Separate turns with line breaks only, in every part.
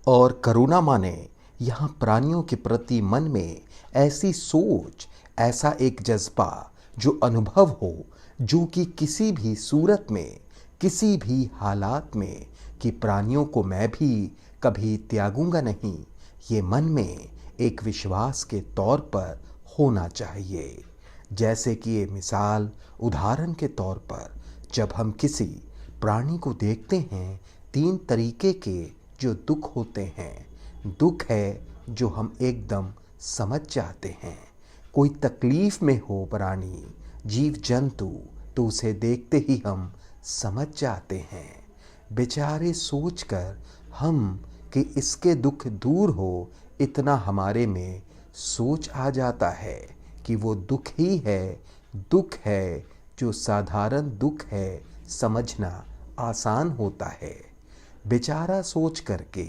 और करुणा माने यहाँ प्राणियों के प्रति मन में ऐसी सोच, ऐसा एक जज्बा जो अनुभव हो, जो कि किसी भी सूरत में, किसी भी हालात में, कि प्राणियों को मैं भी कभी त्यागूंगा नहीं, ये मन में एक विश्वास के तौर पर होना चाहिए। जैसे कि ये मिसाल उदाहरण के तौर पर जब हम किसी प्राणी को देखते हैं, 3 तरीके के जो दुख होते हैं। दुख है जो हम एकदम समझ जाते हैं। कोई तकलीफ में हो प्राणी, जीव जंतु, तो उसे देखते ही हम समझ जाते हैं। बेचारे सोचकर हम कि इसके दुख दूर हो, इतना हमारे में सोच आ जाता है कि वो दुख ही है, दुख है जो साधारण दुख है, समझना आसान होता है बेचारा सोच करके।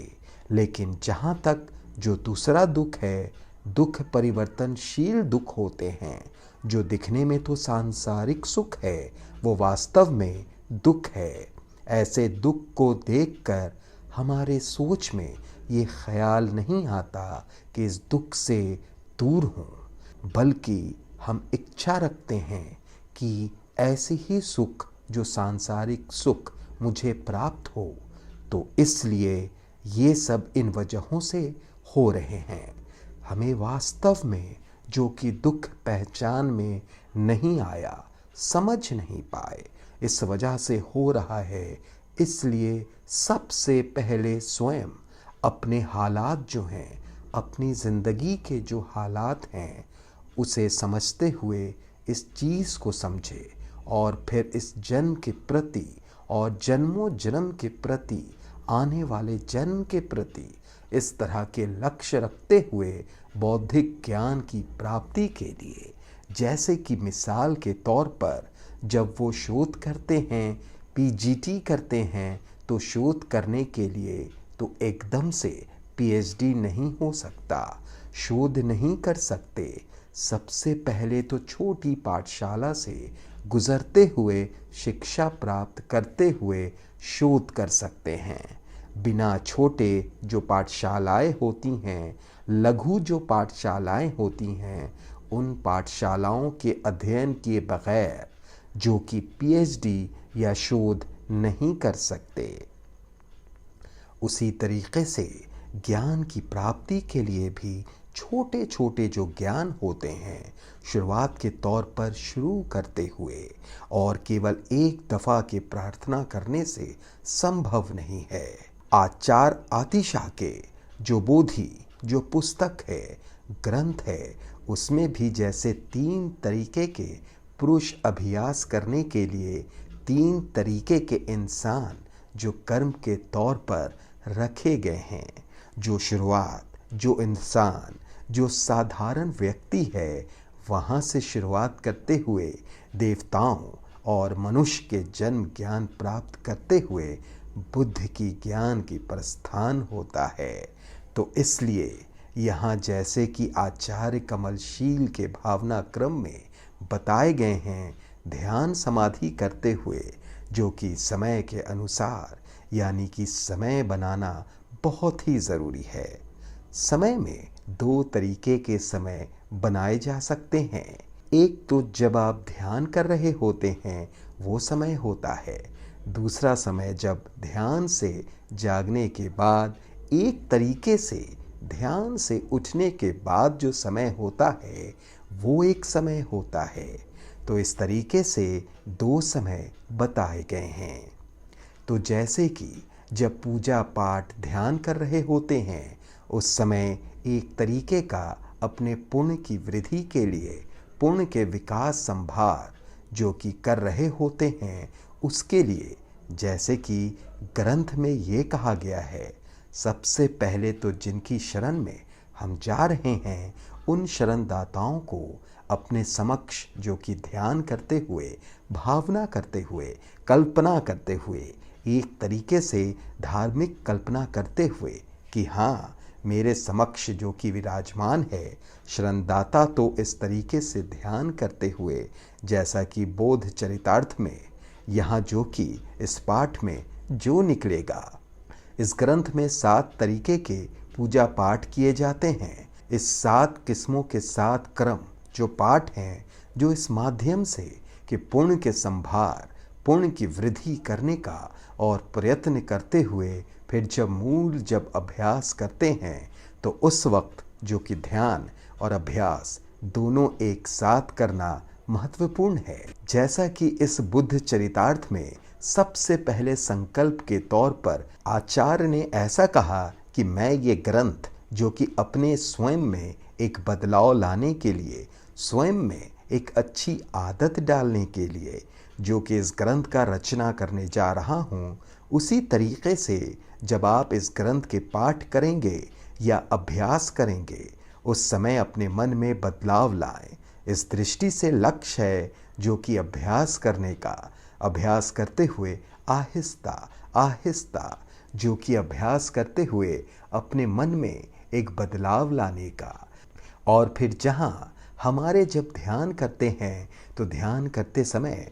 लेकिन जहाँ तक जो दूसरा दुख है, दुख परिवर्तनशील दुख होते हैं, जो दिखने में तो सांसारिक सुख है, वो वास्तव में दुख है। ऐसे दुख को देखकर हमारे सोच में ये ख्याल नहीं आता कि इस दुख से दूर हूँ, बल्कि हम इच्छा रखते हैं कि ऐसे ही सुख जो सांसारिक सुख मुझे प्राप्त हो। तो इसलिए ये सब इन वजहों से हो रहे हैं। हमें वास्तव में जो कि दुख पहचान में नहीं आया, समझ नहीं पाए, इस वजह से हो रहा है। इसलिए सबसे पहले स्वयं अपने हालात जो हैं, अपनी ज़िंदगी के जो हालात हैं, उसे समझते हुए इस चीज़ को समझे और फिर इस जन्म के प्रति और जन्मों जन्म के प्रति, आने वाले जन्म के प्रति इस तरह के लक्ष्य रखते हुए बौद्धिक ज्ञान की प्राप्ति के लिए, जैसे कि मिसाल के तौर पर जब वो शोध करते हैं, पीजीटी करते हैं, तो शोध करने के लिए तो एकदम से पीएचडी नहीं हो सकता, शोध नहीं कर सकते। सबसे पहले तो छोटी पाठशाला से गुजरते हुए, शिक्षा प्राप्त करते हुए शोध कर सकते हैं। बिना छोटे जो पाठशालाएं होती हैं, लघु जो पाठशालाएं होती हैं, उन पाठशालाओं के अध्ययन किए बगैर जो कि पीएचडी या शोध नहीं कर सकते। उसी तरीके से ज्ञान की प्राप्ति के लिए भी छोटे छोटे जो ज्ञान होते हैं, शुरुआत के तौर पर शुरू करते हुए और केवल एक दफ़ा के प्रार्थना करने से संभव नहीं है। आचार्य आतिशाह के जो बोधि जो पुस्तक है, ग्रंथ है, उसमें भी जैसे 3 तरीके के पुरुष अभ्यास करने के लिए 3 तरीके के इंसान जो कर्म के तौर पर रखे गए हैं। जो शुरुआत, जो इंसान, जो साधारण व्यक्ति है, वहाँ से शुरुआत करते हुए देवताओं और मनुष्य के जन्म ज्ञान प्राप्त करते हुए बुद्ध की ज्ञान की प्रस्थान होता है। तो इसलिए यहाँ जैसे कि आचार्य कमलशील के भावना क्रम में बताए गए हैं, ध्यान समाधि करते हुए जो कि समय के अनुसार, यानी कि समय बनाना बहुत ही ज़रूरी है। समय में 2 तरीके के समय बनाए जा सकते हैं। एक तो जब आप ध्यान कर रहे होते हैं, वो समय होता है। दूसरा समय जब ध्यान से जागने के बाद, एक तरीके से ध्यान से उठने के बाद जो समय होता है, वो एक समय होता है। तो इस तरीके से 2 समय बताए गए हैं। तो जैसे कि जब पूजा पाठ ध्यान कर रहे होते हैं, उस समय एक तरीके का अपने पुण्य की वृद्धि के लिए, पुण्य के विकास संभार जो कि कर रहे होते हैं, उसके लिए जैसे कि ग्रंथ में ये कहा गया है, सबसे पहले तो जिनकी शरण में हम जा रहे हैं, उन शरणदाताओं को अपने समक्ष जो कि ध्यान करते हुए, भावना करते हुए, कल्पना करते हुए, एक तरीके से धार्मिक कल्पना करते हुए कि हाँ, मेरे समक्ष जो कि विराजमान है शरणदाता, तो इस तरीके से ध्यान करते हुए, जैसा कि बोध चरितार्थ में यहाँ जो कि इस पाठ में जो निकलेगा, इस ग्रंथ में 7 तरीके के पूजा पाठ किए जाते हैं। इस 7 किस्मों के 7 क्रम जो पाठ हैं, जो इस माध्यम से कि पुण्य के संभार, पुण्य की वृद्धि करने का और प्रयत्न करते हुए फिर जब अभ्यास करते हैं तो उस वक्त जो कि ध्यान और अभ्यास दोनों एक साथ करना महत्वपूर्ण है। जैसा कि इस बुद्ध चरितार्थ में सबसे पहले संकल्प के तौर पर आचार्य ने ऐसा कहा कि मैं ये ग्रंथ जो कि अपने स्वयं में एक बदलाव लाने के लिए, स्वयं में एक अच्छी आदत डालने के लिए जो कि इस ग्रंथ का रचना करने जा रहा हूँ, उसी तरीके से जब आप इस ग्रंथ के पाठ करेंगे या अभ्यास करेंगे उस समय अपने मन में बदलाव लाएं। इस दृष्टि से लक्ष्य है जो कि अभ्यास करने का, अभ्यास करते हुए आहिस्ता आहिस्ता जो कि अभ्यास करते हुए अपने मन में एक बदलाव लाने का। और फिर जहाँ हमारे जब ध्यान करते हैं तो ध्यान करते समय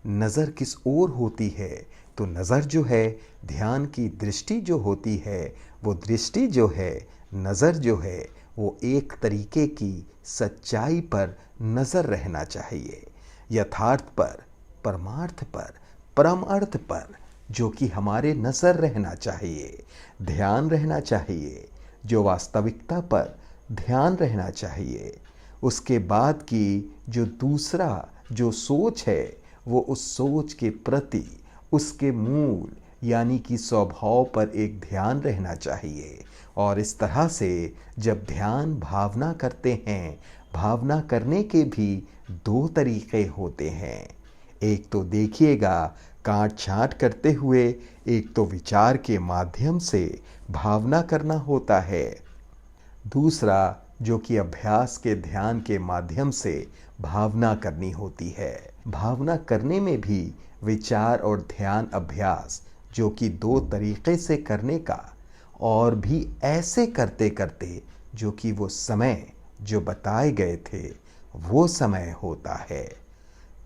नज़र किस ओर होती है, तो नज़र जो है, ध्यान की दृष्टि जो होती है, वो दृष्टि जो है, नज़र जो है, वो एक तरीके की सच्चाई पर नज़र रहना चाहिए, यथार्थ पर, परमार्थ पर, परम अर्थ पर जो कि हमारे नज़र रहना चाहिए, ध्यान रहना चाहिए, जो वास्तविकता पर ध्यान रहना चाहिए। उसके बाद की जो दूसरा जो सोच है वो उस सोच के प्रति, उसके मूल यानी कि स्वभाव पर एक ध्यान रहना चाहिए। और इस तरह से जब ध्यान भावना करते हैं, भावना करने के भी 2 तरीके होते हैं। एक तो देखिएगा काट छांट करते हुए, एक तो विचार के माध्यम से भावना करना होता है, दूसरा जो कि अभ्यास के ध्यान के माध्यम से भावना करनी होती है। भावना करने में भी विचार और ध्यान अभ्यास जो कि 2 तरीके से करने का, और भी ऐसे करते करते जो कि वो समय जो बताए गए थे वो समय होता है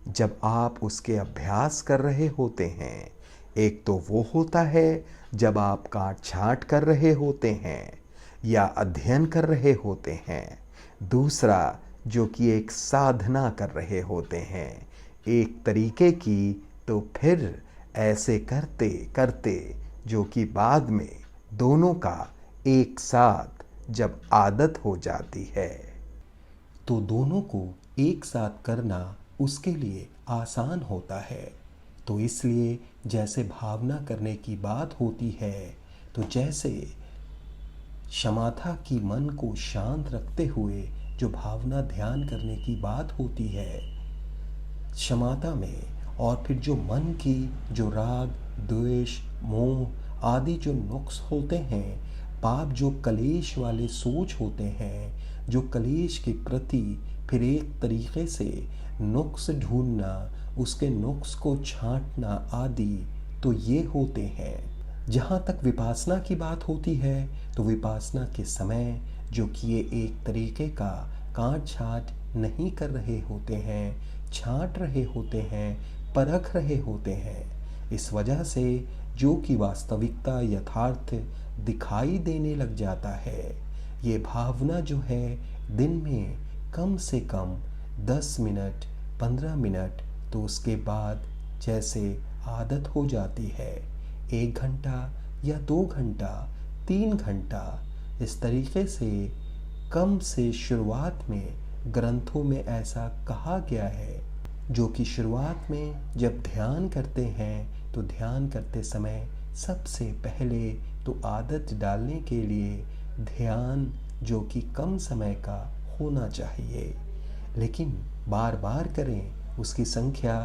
जब आप उसके अभ्यास कर रहे होते हैं। एक तो वो होता है जब आप काट छांट कर रहे होते हैं या अध्ययन कर रहे होते हैं, दूसरा जो कि एक साधना कर रहे होते हैं एक तरीके की। तो फिर ऐसे करते करते जो कि बाद में दोनों का एक साथ जब आदत हो जाती है तो दोनों को एक साथ करना उसके लिए आसान होता है। तो इसलिए जैसे भावना करने की बात होती है, तो जैसे क्षमाता की मन को शांत रखते हुए जो भावना ध्यान करने की बात होती है क्षमाता में, और फिर जो मन की जो राग, द्वेष, मोह आदि जो नुक्स होते हैं, पाप जो कलेश वाले सोच होते हैं, जो कलेश के प्रति फिर एक तरीके से नुक्स ढूंढना, उसके नुक्स को छांटना आदि, तो ये होते हैं। जहाँ तक विपासना की बात होती है तो विपासना के समय जो कि ये एक तरीके का काट छाट नहीं कर रहे होते हैं, छांट रहे होते हैं, परख रहे होते हैं। इस वजह से जो कि वास्तविकता यथार्थ दिखाई देने लग जाता है। ये भावना जो है दिन में कम से कम 10 मिनट 15 मिनट, तो उसके बाद जैसे आदत हो जाती है 1 घंटा या 2 घंटा 3 घंटा, इस तरीके से कम से शुरुआत में ग्रंथों में ऐसा कहा गया है। जो कि शुरुआत में जब ध्यान करते हैं तो ध्यान करते समय सबसे पहले तो आदत डालने के लिए ध्यान जो कि कम समय का होना चाहिए, लेकिन बार बार करें, उसकी संख्या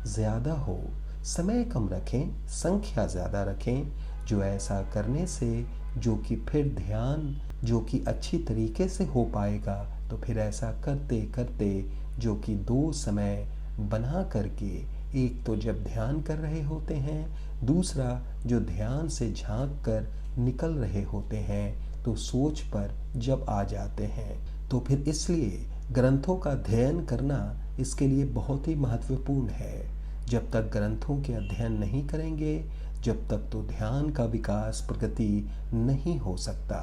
ज़्यादा हो। समय कम रखें, संख्या ज़्यादा रखें। जो ऐसा करने से जो कि फिर ध्यान जो कि अच्छी तरीके से हो पाएगा, तो फिर ऐसा करते करते जो कि 2 समय बना करके, एक तो जब ध्यान कर रहे होते हैं, दूसरा जो ध्यान से झांक कर निकल रहे होते हैं, तो सोच पर जब आ जाते हैं, तो फिर इसलिए ग्रंथों का अध्ययन करना इसके लिए बहुत ही महत्वपूर्ण है। जब तक ग्रंथों के अध्ययन नहीं करेंगे, जब तक तो ध्यान का विकास प्रगति नहीं हो सकता।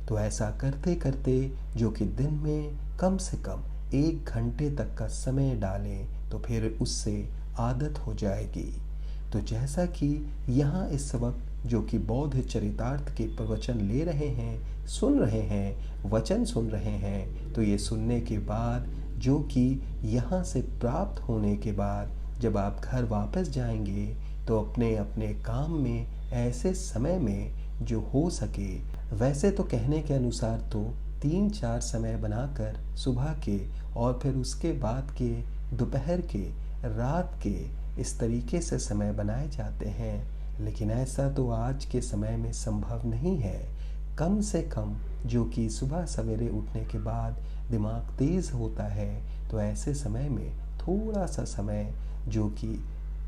तो ऐसा करते करते जो कि दिन में कम से कम 1 घंटे तक का समय डालें तो फिर उससे आदत हो जाएगी। तो जैसा कि यहाँ इस वक्त जो कि बौद्ध चरितार्थ के प्रवचन ले रहे हैं, सुन रहे हैं, वचन सुन रहे हैं, तो ये सुनने के बाद जो कि यहाँ से प्राप्त होने के बाद जब आप घर वापस जाएंगे तो अपने अपने काम में ऐसे समय में जो हो सके, वैसे तो कहने के अनुसार तो 3-4 समय बनाकर सुबह के और फिर उसके बाद के दोपहर के, रात के, इस तरीके से समय बनाए जाते हैं, लेकिन ऐसा तो आज के समय में संभव नहीं है। कम से कम जो कि सुबह सवेरे उठने के बाद दिमाग तेज़ होता है, तो ऐसे समय में थोड़ा सा समय जो कि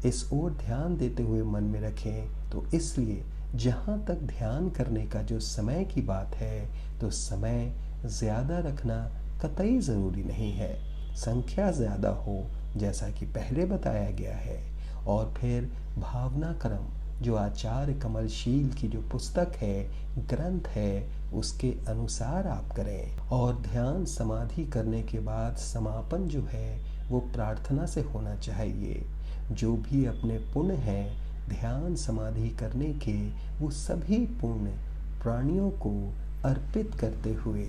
इस ओर ध्यान देते हुए मन में रखें। तो इसलिए जहाँ तक ध्यान करने का जो समय की बात है, तो समय ज़्यादा रखना कतई ज़रूरी नहीं है। संख्या ज़्यादा हो जैसा कि पहले बताया गया है, और फिर भावना क्रम जो आचार्य कमलशील की जो पुस्तक है, ग्रंथ है, उसके अनुसार आप करें। और ध्यान समाधि करने के बाद समापन जो है वो प्रार्थना से होना चाहिए। जो भी अपने पुण्य हैं ध्यान समाधि करने के, वो सभी पुण्य प्राणियों को अर्पित करते हुए,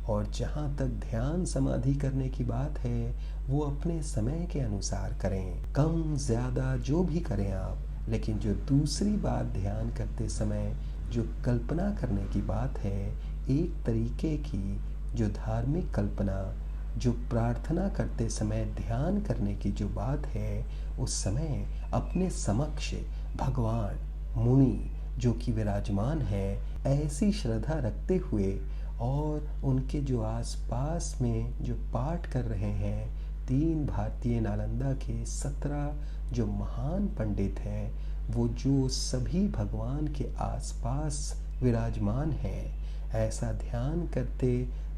और जहाँ तक ध्यान समाधि करने की बात है वो अपने समय के अनुसार करें, कम ज़्यादा जो भी करें आप। लेकिन जो दूसरी बात ध्यान करते समय जो कल्पना करने की बात है, एक तरीके की जो धार्मिक कल्पना, जो प्रार्थना करते समय ध्यान करने की जो बात है, उस समय अपने समक्ष भगवान, मुनि जो कि विराजमान है, ऐसी श्रद्धा रखते हुए, और उनके जो आसपास में जो पाठ कर रहे हैं 3 भारतीय नालंदा के 17 जो महान पंडित हैं, वो जो सभी भगवान के आसपास विराजमान हैं, ऐसा ध्यान करते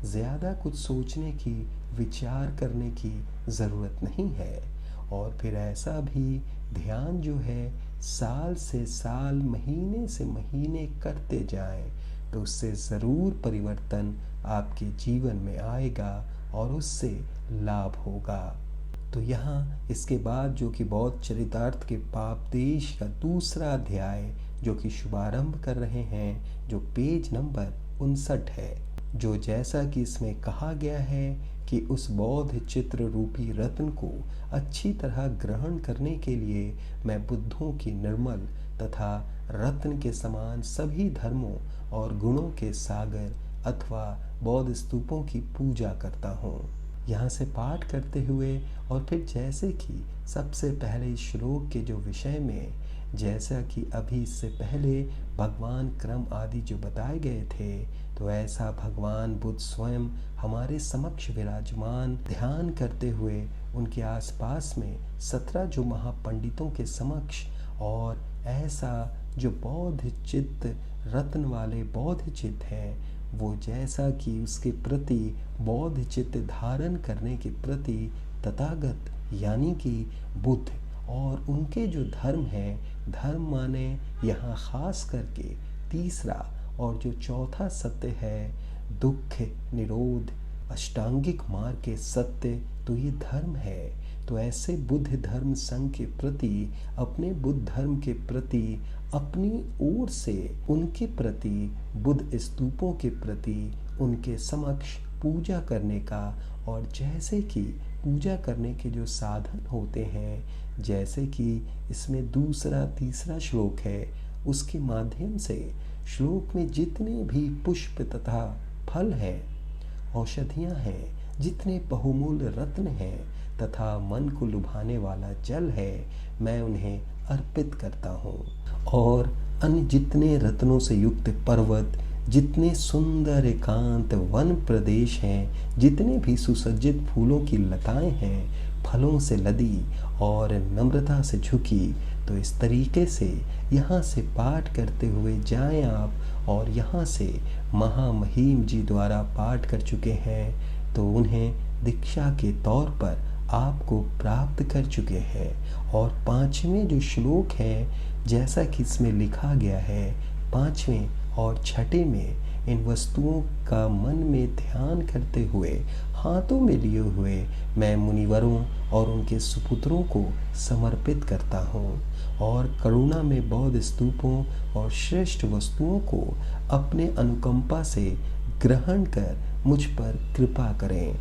ज़्यादा कुछ सोचने की, विचार करने की ज़रूरत नहीं है। और फिर ऐसा भी ध्यान जो है साल से साल, महीने से महीने करते जाएं, तो उससे ज़रूर परिवर्तन आपके जीवन में आएगा और उससे लाभ होगा। तो यहाँ इसके बाद जो कि बौद्ध चरितार्थ के पापदेश का दूसरा अध्याय जो कि शुभारंभ कर रहे हैं, जो पेज नंबर 59 है, जो जैसा कि इसमें कहा गया है कि उस बौद्ध चित्र रूपी रत्न को अच्छी तरह ग्रहण करने के लिए मैं बुद्धों की निर्मल तथा रत्न के समान सभी धर्मों और गुणों के सागर अथवा बौद्ध स्तूपों की पूजा करता हूँ। यहाँ से पाठ करते हुए और फिर जैसे कि सबसे पहले श्लोक के जो विषय में, जैसा कि अभी इससे पहले भगवान क्रम आदि जो बताए गए थे, तो ऐसा भगवान बुद्ध स्वयं हमारे समक्ष विराजमान ध्यान करते हुए उनके आसपास में 17 जो महापंडितों के समक्ष, और ऐसा जो बौद्ध चित्त रत्न वाले बौद्ध चित्त हैं, वो जैसा कि उसके प्रति बौद्ध चित्त धारण करने के प्रति तथागत यानी कि बुद्ध और उनके जो धर्म है, धर्म माने यहाँ खास करके तीसरा और जो चौथा सत्य है, दुख निरोध अष्टांगिक मार्ग के सत्य, तो ये धर्म है। तो ऐसे बुद्ध धर्म संघ के प्रति, अपने बुद्ध धर्म के प्रति, अपनी ओर से उनके प्रति, बुद्ध स्तूपों के प्रति, उनके समक्ष पूजा करने का, और जैसे कि पूजा करने के जो साधन होते हैं, जैसे कि इसमें दूसरा तीसरा श्लोक है, उसके माध्यम से श्लोक में जितने भी पुष्प तथा फल हैं, औषधियाँ हैं, जितने बहुमूल्य रत्न हैं तथा मन को लुभाने वाला जल है, मैं उन्हें अर्पित करता हूँ। और अन्य जितने रत्नों से युक्त पर्वत, जितने सुंदर एकांत वन प्रदेश हैं, जितने भी सुसज्जित फूलों की लताएं हैं, फलों से लदी और नम्रता से झुकी, तो इस तरीके से यहाँ से पाठ करते हुए जाएं आप। और यहाँ से महामहिम जी द्वारा पाठ कर चुके हैं, तो उन्हें दीक्षा के तौर पर
आपको प्राप्त कर चुके हैं। और पांचवें जो श्लोक है, जैसा कि इसमें लिखा गया है, पांचवें और छठे में इन वस्तुओं का मन में ध्यान करते हुए हाथों में लिए हुए मैं मुनिवरों और उनके सुपुत्रों को समर्पित करता हूँ। और करुणा में बौद्ध स्तूपों और श्रेष्ठ वस्तुओं को अपने अनुकंपा से ग्रहण कर मुझ पर कृपा करें।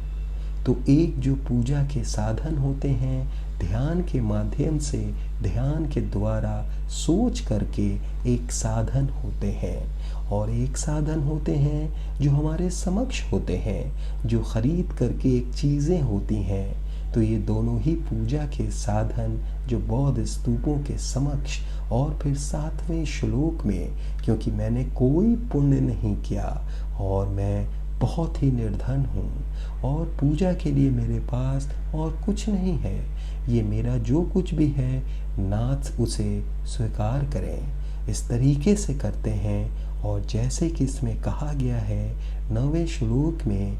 तो एक जो पूजा के साधन होते हैं, ध्यान के माध्यम से, ध्यान के द्वारा सोच करके एक साधन होते हैं, और एक साधन होते हैं जो हमारे समक्ष होते हैं, जो खरीद करके एक चीज़ें होती हैं। तो ये दोनों ही पूजा के साधन जो बौद्ध स्तूपों के समक्ष, और फिर 7वें श्लोक में, क्योंकि मैंने कोई पुण्य नहीं किया और मैं बहुत ही निर्धन हूँ और पूजा के लिए मेरे पास और कुछ नहीं है, ये मेरा जो कुछ भी है नाथ उसे स्वीकार करें। इस तरीके से करते हैं। और जैसे कि इसमें कहा गया है 9वें श्लोक में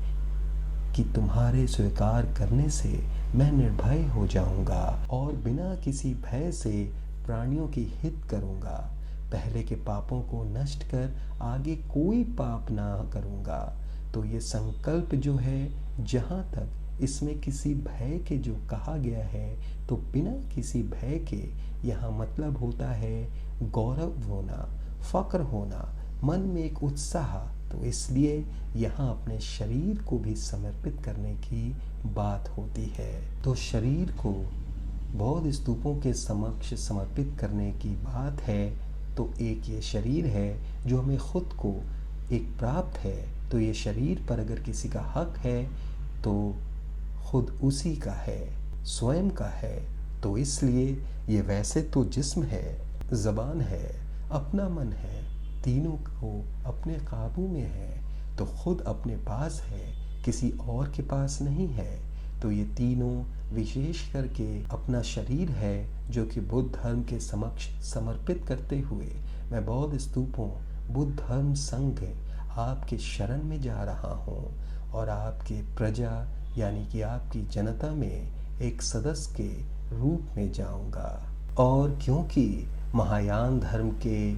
कि तुम्हारे स्वीकार करने से मैं निर्भय हो जाऊंगा और बिना किसी भय से प्राणियों की हित करूंगा। पहले के पापों को नष्ट कर आगे कोई पाप ना करूंगा। तो ये संकल्प जो है, जहाँ तक इसमें किसी भय के जो कहा गया है, तो बिना किसी भय के यहाँ मतलब होता है गौरव होना, फक्र होना, मन में एक उत्साह। तो इसलिए यहाँ अपने शरीर को भी समर्पित करने की बात होती है। तो शरीर को बौद्ध स्तूपों के समक्ष समर्पित करने की बात है। तो एक ये शरीर है जो हमें खुद को एक प्राप्त है। तो ये शरीर पर अगर किसी का हक है तो खुद उसी का है, स्वयं का है। तो इसलिए ये वैसे तो जिस्म है, ज़बान है, अपना मन है, तीनों को अपने काबू में है, तो खुद अपने पास है, किसी और के पास नहीं है। तो ये तीनों विशेष करके अपना शरीर है जो कि बुद्ध धर्म के समक्ष समर्पित करते हुए मैं बौद्ध स्तूपों, बुद्ध धर्म संघ आपके शरण में जा रहा हूँ और आपके प्रजा यानी कि आपकी जनता में एक सदस्य के रूप में जाऊंगा। और क्योंकि महायान धर्म के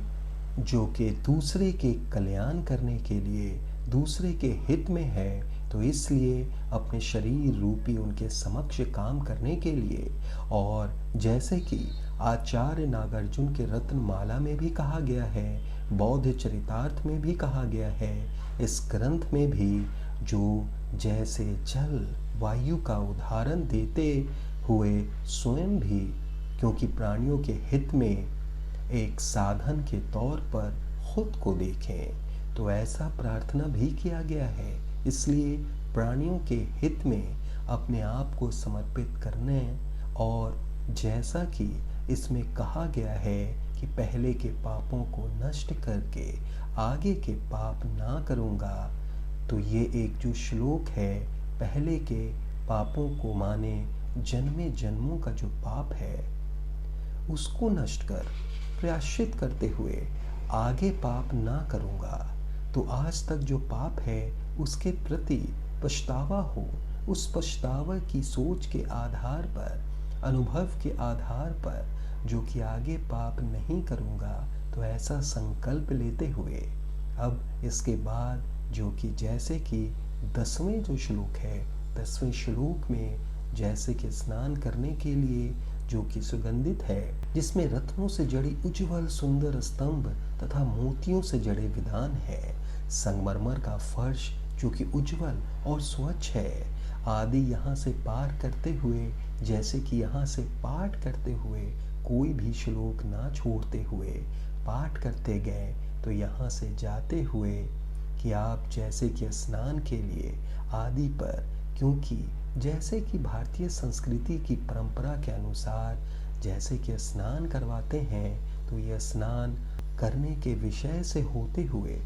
जो कि दूसरे के कल्याण करने के लिए, दूसरे के हित में है, तो इसलिए अपने शरीर रूपी उनके समक्ष काम करने के लिए, और जैसे कि आचार्य नागार्जुन के रत्नमाला में भी कहा गया है, बौद्ध चरितार्थ में भी कहा गया है, इस ग्रंथ में भी, जो जैसे जल वायु का उदाहरण देते हुए स्वयं भी, क्योंकि प्राणियों के हित में एक साधन के तौर पर खुद को देखें, तो ऐसा प्रार्थना भी किया गया है। इसलिए प्राणियों के हित में अपने आप को समर्पित करने, और जैसा कि इसमें कहा गया है कि पहले के पापों को नष्ट करके आगे के पाप ना करूँगा। तो ये एक जो श्लोक है, पहले के पापों को माने जन्मे जन्मों का जो पाप है उसको नष्ट कर प्रायश्चित करते हुए आगे पाप ना करूँगा। तो आज तक जो पाप है उसके प्रति पछतावा हो, उस पछतावा की सोच के आधार पर, अनुभव के आधार पर, जो कि आगे पाप नहीं करूँगा, तो ऐसा संकल्प लेते हुए अब इसके बाद जो कि जैसे कि 10वें जो श्लोक है, 10वें श्लोक में जैसे कि स्नान करने के लिए जो कि सुगंधित है, जिसमें रत्नों से जड़ी उज्जवल सुंदर स्तंभ तथा मोतियों से जड़े विधान है, संगमरमर का फर्श जो कि उज्जवल और स्वच्छ है, आदि यहाँ से पार करते हुए, जैसे कि यहाँ से पाठ करते हुए कोई भी श्लोक ना छोड़ते हुए पाठ करते गए, तो यहाँ से जाते हुए कि आप जैसे कि स्नान के लिए आदि पर, क्योंकि जैसे कि भारतीय संस्कृति की परंपरा के अनुसार जैसे कि स्नान करवाते हैं, तो यह स्नान करने के विषय से होते हुए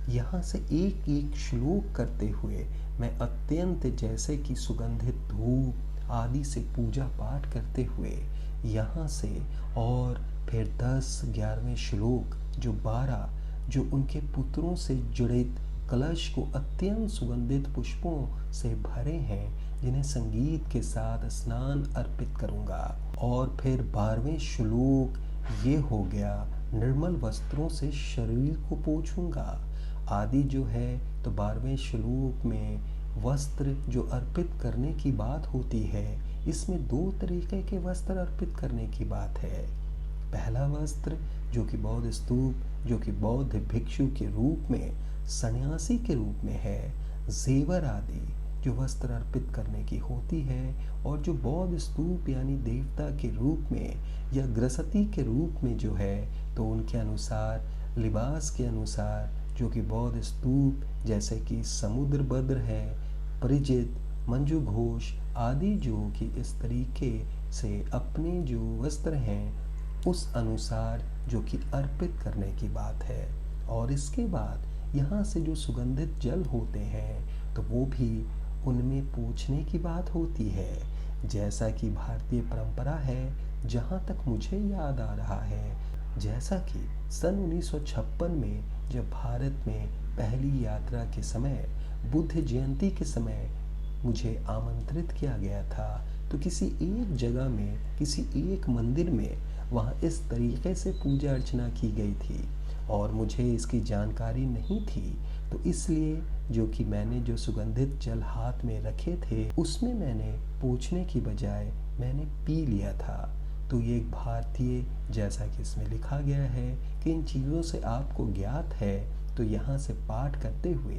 यहाँ से एक एक श्लोक करते हुए मैं अत्यंत जैसे कि सुगंधित धूप आदि से पूजा पाठ करते हुए यहाँ से, और फिर 10-11वें श्लोक जो 12 जो उनके पुत्रों से जुड़े कलश को अत्यंत सुगंधित पुष्पों से भरे हैं, जिन्हें संगीत के साथ स्नान अर्पित करूँगा। और फिर 12वें श्लोक ये हो गया, निर्मल वस्त्रों से शरीर को पोंछूंगा। आदि जो है तो 12वें श्लोक में वस्त्र जो अर्पित करने की बात होती है, इसमें 2 तरीके के वस्त्र अर्पित करने की बात है। पहला वस्त्र जो कि बौद्ध स्तूप, जो कि बौद्ध भिक्षु के रूप में, सन्यासी के रूप में है, जेवर आदि जो वस्त्र अर्पित करने की होती है, और जो बौद्ध स्तूप यानी देवता के रूप में या गृहस्थी के रूप में जो है, तो उनके अनुसार लिबास के अनुसार जो कि बौद्ध स्तूप जैसे कि समुद्र भद्र है, परिचित, मंजू घोष आदि जो कि इस तरीके से अपने जो वस्त्र हैं उस अनुसार जो कि अर्पित करने की बात है। और इसके बाद यहाँ से जो सुगंधित जल होते हैं तो वो भी उनमें पूछने की बात होती है, जैसा कि भारतीय परंपरा है। जहाँ तक मुझे याद आ रहा है, जैसा कि सन 1956 में जब भारत में पहली यात्रा के समय, बुद्ध जयंती के समय मुझे आमंत्रित किया गया था, तो किसी एक जगह में, किसी एक मंदिर में वहाँ इस तरीके से पूजा अर्चना की गई थी और मुझे इसकी जानकारी नहीं थी। तो इसलिए जो कि मैंने जो सुगंधित जल हाथ में रखे थे उसमें मैंने पूछने की बजाय मैंने पी लिया था। तो ये एक भारतीय, जैसा कि इसमें लिखा गया है कि इन चीज़ों से आपको ज्ञात है, तो यहाँ से पाठ करते हुए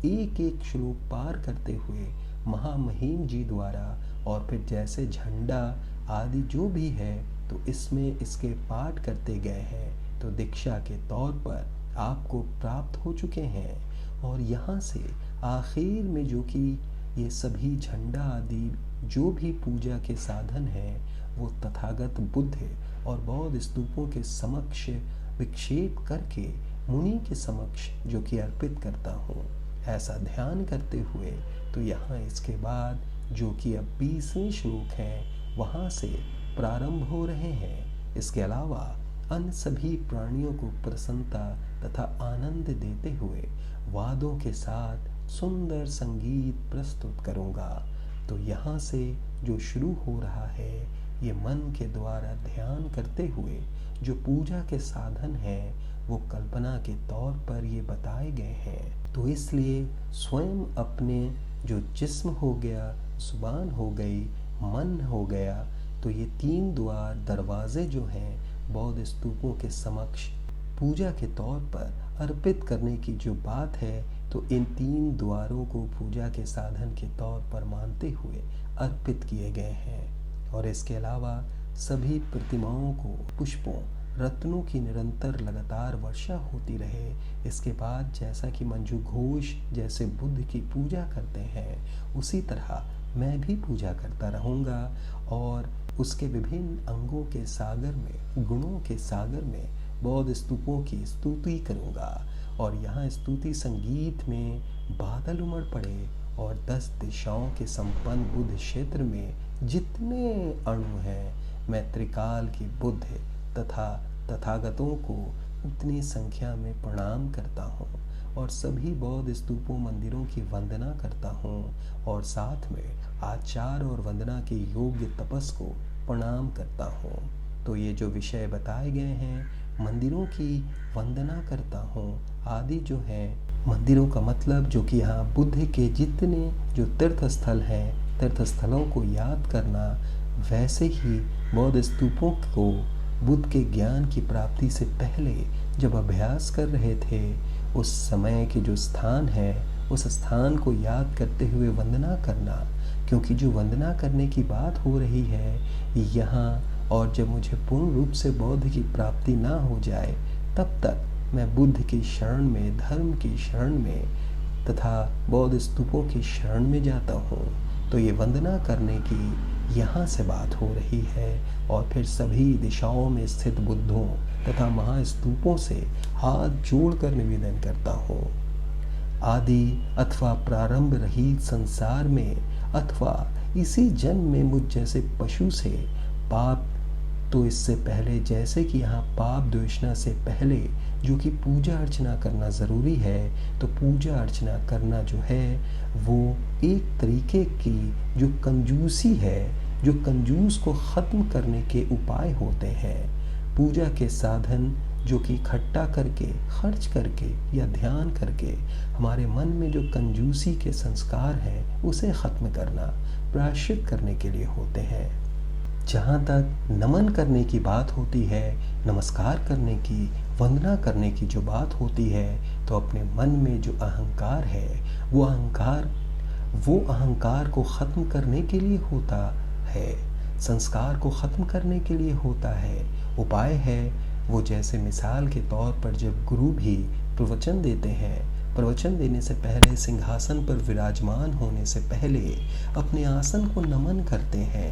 एक एक श्लोक पार करते हुए महामहिम जी द्वारा और फिर जैसे झंडा आदि जो भी है तो इसमें इसके पाठ करते गए हैं, तो दीक्षा के तौर पर आपको प्राप्त हो चुके हैं। और यहाँ से आखिर में जो कि ये सभी झंडा आदि जो भी पूजा के साधन हैं वो तथागत बुद्ध और बौद्ध स्तूपों के समक्ष विक्षेप करके मुनि के समक्ष जो कि अर्पित करता हूँ, ऐसा ध्यान करते हुए। तो यहाँ इसके बाद जो कि अब 20वें श्लोक हैं वहाँ से प्रारंभ हो रहे हैं। इसके अलावा अन्य सभी प्राणियों को प्रसन्नता तथा आनंद देते हुए वादों के साथ सुंदर संगीत प्रस्तुत करूँगा। तो यहाँ से जो शुरू हो रहा है ये मन के द्वारा ध्यान करते हुए जो पूजा के साधन हैं वो कल्पना के तौर पर ये बताए गए हैं। तो इसलिए स्वयं अपने जो जिस्म हो गया, जुबान हो गई, मन हो गया, तो ये 3 द्वार दरवाजे जो हैं बौद्ध स्तूपों के समक्ष पूजा के तौर पर अर्पित करने की जो बात है, तो इन 3 द्वारों को पूजा के साधन के तौर पर मानते हुए अर्पित किए गए हैं। और इसके अलावा सभी प्रतिमाओं को पुष्पों, रत्नों की निरंतर लगातार वर्षा होती रहे। इसके बाद जैसा कि मंजू घोष जैसे बुद्ध की पूजा करते हैं उसी तरह मैं भी पूजा करता रहूँगा और उसके विभिन्न अंगों के सागर में, गुणों के सागर में बौद्ध स्तूपों की स्तुति करूँगा। और यहाँ स्तुति संगीत में बादल उमड़ पड़े और 10 दिशाओं के संपन्न बुद्ध क्षेत्र में जितने अणु हैं, मैं त्रिकाल की बुद्ध तथा तथागतों को उतनी संख्या में प्रणाम करता हूँ और सभी बौद्ध स्तूपों, मंदिरों की वंदना करता हूँ और साथ में आचार और वंदना के योग्य तपस को प्रणाम करता हूँ। तो ये जो विषय बताए गए हैं, मंदिरों की वंदना करता हूँ आदि जो है, मंदिरों का मतलब जो कि यहाँ बुद्ध के जितने जो तीर्थ स्थल हैं, तीर्थ स्थलों को याद करना, वैसे ही बौद्ध स्तूपों को बुद्ध के ज्ञान की प्राप्ति से पहले जब अभ्यास कर रहे थे उस समय के जो स्थान है उस स्थान को याद करते हुए वंदना करना, क्योंकि जो वंदना करने की बात हो रही है यहाँ, और जब मुझे पूर्ण रूप से बौद्ध की प्राप्ति ना हो जाए तब तक मैं बुद्ध की शरण में, धर्म की शरण में तथा बौद्ध स्तूपों की शरण में जाता हूँ। तो ये वंदना करने की यहाँ से बात हो रही है और फिर सभी दिशाओं में स्थित बुद्धों तथा महास्तूपों से हाथ जोड़कर निवेदन करता हूँ। आदि अथवा प्रारंभ रहित संसार में अथवा इसी जन्म में मुझ जैसे पशु से पाप तो इससे पहले जैसे कि यहाँ पाप द्वेषणा से पहले जो कि पूजा अर्चना करना ज़रूरी है, तो पूजा अर्चना करना जो है वो एक तरीके की जो कंजूसी है, जो कंजूस को ख़त्म करने के उपाय होते हैं। पूजा के साधन जो कि इकट्ठा करके, खर्च करके या ध्यान करके हमारे मन में जो कंजूसी के संस्कार हैं उसे ख़त्म करना, प्रायश्चित करने के लिए होते हैं। जहाँ तक नमन करने की बात होती है, नमस्कार करने की, वंदना करने की जो बात होती है, तो अपने मन में जो अहंकार है वो अहंकार को ख़त्म करने के लिए होता है, संस्कार को ख़त्म करने के लिए होता है। उपाय है वो जैसे मिसाल के तौर पर जब गुरु भी प्रवचन देते हैं, प्रवचन देने से पहले सिंहासन पर विराजमान होने से पहले अपने आसन को नमन करते हैं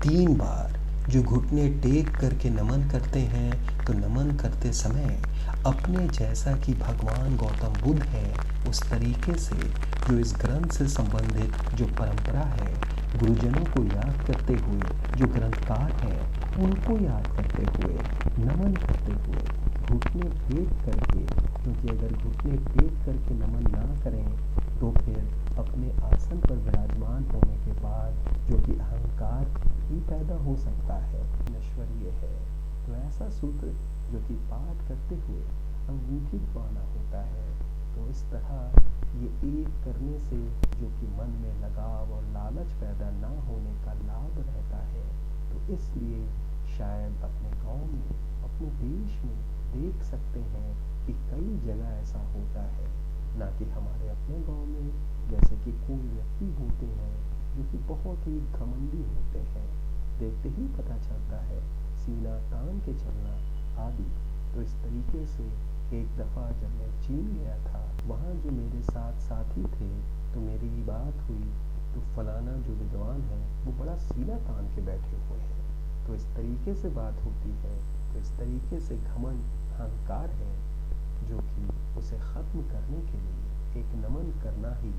3 बार। जो घुटने टेक करके नमन करते हैं, तो नमन करते समय अपने जैसा कि भगवान गौतम बुद्ध हैं उस तरीके से जो इस ग्रंथ से संबंधित जो परंपरा है, गुरुजनों को याद करते हुए, जो ग्रंथकार हैं उनको याद करते हुए, नमन करते हुए, घुटने टेक करके, क्योंकि अगर घुटने टेक करके नमन ना करें तो फिर अपने आसन पर विराजमान होने के बाद जो कि अहंकार ही पैदा हो सकता है, नश्वरीय है। तो ऐसा सूत्र जो कि पाठ करते हुए अंगूठी पाना होता है, तो इस तरह ये एक करने से जो कि मन में लगाव और लालच पैदा ना होने का लाभ रहता है। तो इसलिए शायद अपने गांव में, अपने देश में देख सकते हैं कि कई जगह ऐसा होता है, ना कि हमारे अपने गांव में, जैसे कि कोई व्यक्ति होते हैं जो कि बहुत ही घमंडी होते हैं, देखते ही पता चलता है, सीना तान के चलना आदि। तो इस तरीके से एक दफ़ा जब मैं चीन गया था, वहाँ जो मेरे साथ साथी थे, तो मेरी बात हुई तो फलाना जो विद्वान है वो बड़ा सीना तान के बैठे हुए हैं। तो इस तरीके से बात होती है। तो इस तरीके से घमंड अहंकार है जो कि उसे ख़त्म करने के लिए एक नमन करना ही